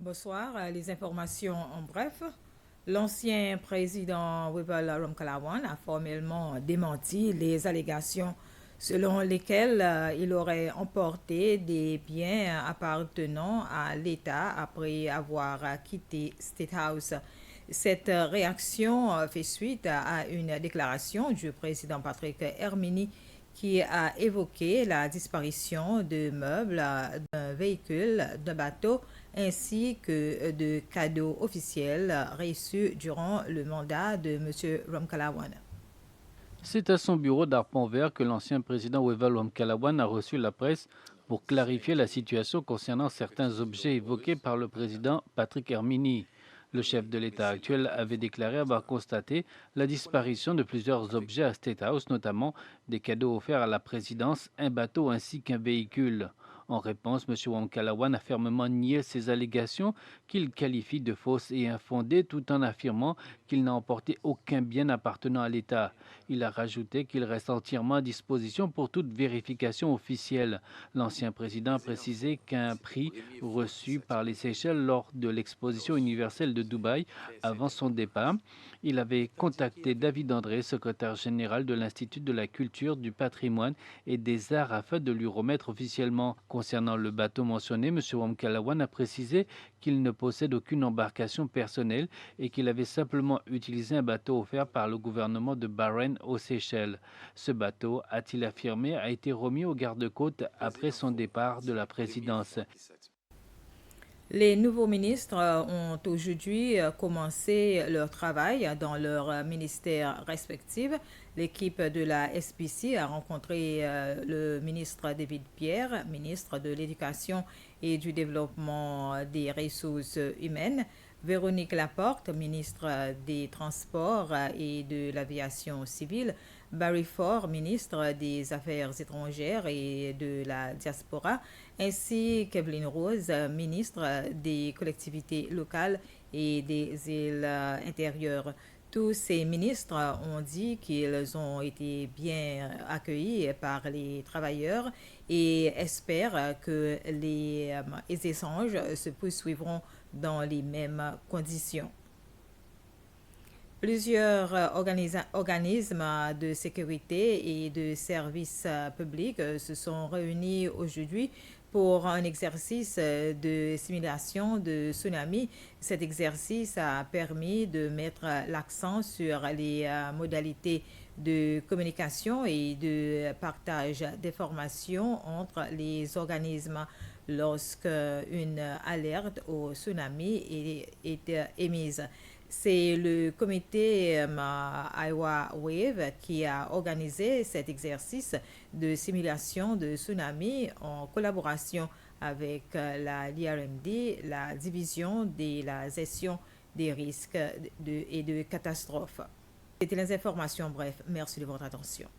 Bonsoir. Les informations en bref. L'ancien président Wibal Ramkalawan a formellement démenti les allégations selon lesquelles il aurait emporté des biens appartenant à l'État après avoir quitté State House. Cette réaction fait suite à une déclaration du président Patrick Hermini qui a évoqué la disparition de meubles, d'un véhicule, d'un bateau ainsi que de cadeaux officiels reçus durant le mandat de M. Ramkalawan. C'est à son bureau d'Arpent Vert que l'ancien président Weval Wamkalawan a reçu la presse pour clarifier la situation concernant certains objets évoqués par le président Patrick Hermini. Le chef de l'État actuel avait déclaré avoir constaté la disparition de plusieurs objets à State House, notamment des cadeaux offerts à la présidence, un bateau ainsi qu'un véhicule. En réponse, M. Wamkalawan a fermement nié ces allégations qu'il qualifie de fausses et infondées tout en affirmant qu'il n'a emporté aucun bien appartenant à l'État. Il a rajouté qu'il reste entièrement à disposition pour toute vérification officielle. L'ancien président a précisé qu'un prix reçu par les Seychelles lors de l'exposition universelle de Dubaï avant son départ, il avait contacté David André, secrétaire général de l'Institut de la culture, du patrimoine et des arts afin de lui remettre officiellement. Concernant le bateau mentionné, M. Wamkalawan a précisé qu'il ne possède aucune embarcation personnelle et qu'il avait simplement utilisé un bateau offert par le gouvernement de Bahreïn aux Seychelles. Ce bateau, a-t-il affirmé, a été remis aux gardes-côtes après son départ de la présidence. Les nouveaux ministres ont aujourd'hui commencé leur travail dans leurs ministères respectifs. L'équipe de la SPC a rencontré le ministre David Pierre, ministre de l'Éducation et du Développement des Ressources humaines, Véronique Laporte, ministre des Transports et de l'Aviation civile, Barry Ford, ministre des Affaires étrangères et de la diaspora, ainsi qu'Evelyn Rose, ministre des collectivités locales et des îles intérieures. Tous ces ministres ont dit qu'ils ont été bien accueillis par les travailleurs et espèrent que les échanges se poursuivront dans les mêmes conditions. Plusieurs organismes de sécurité et de services publics se sont réunis aujourd'hui pour un exercice de simulation de tsunami. Cet exercice a permis de mettre l'accent sur les modalités de communication et de partage d'informations entre les organismes lorsque une alerte au tsunami est émise. C'est le comité Iowa Wave qui a organisé cet exercice de simulation de tsunami en collaboration avec l'IRMD, la division de la gestion des risques et de catastrophes. C'était les informations bref. Merci de votre attention.